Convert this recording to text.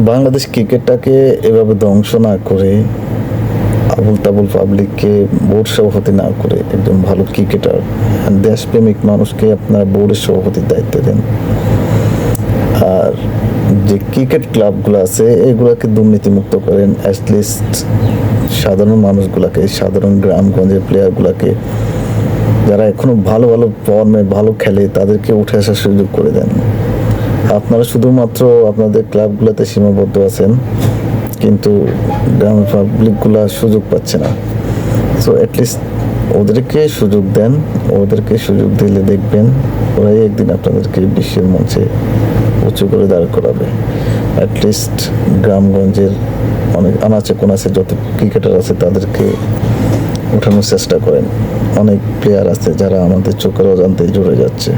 বাংলাদেশ ক্রিকেটটাকে এভাবে ধ্বংস না করে, আবুল তাবুল পাবলিককে বোর্ড সভাপতি না করে একজন ভালো ক্রিকেটার, দেশপ্রেমিক মানুষকে আপনারা বোর্ডের সভাপতির দায়িত্ব দেন। আর যে ক্রিকেট ক্লাবগুলো আছে এগুলোকে দুর্নীতিমুক্ত করেন। অ্যাটলিস্ট সাধারণ মানুষগুলোকে, সাধারণ গ্রামগঞ্জের প্লেয়ারগুলোকে, যারা এখনো ভালো ভালো ফর্মে ভালো খেলে, তাদেরকে উঠে আসার সুযোগ করে দেন। আপনারা শুধুমাত্র আপনাদের ক্লাবগুলোতে সীমাবদ্ধ আছেন, কিন্তু গ্রামের পাবলিকগুলা সুযোগ পাচ্ছে না। সো অ্যাটলিস্ট ওদেরকে সুযোগ দেন। ওদেরকে সুযোগ দিলে দেখবেন ওরাই একদিন আপনাদেরকে বিশ্বের মঞ্চে উঁচু করে দাঁড় করাবে। অ্যাটলিস্ট গ্রামগঞ্জের অনেক আনাচে কোনাচে যত ক্রিকেটার আছে তাদেরকে ওঠানোর চেষ্টা করেন। অনেক প্লেয়ার আছে যারা আমাদের চোখের অজান্তেই জুড়ে যাচ্ছে।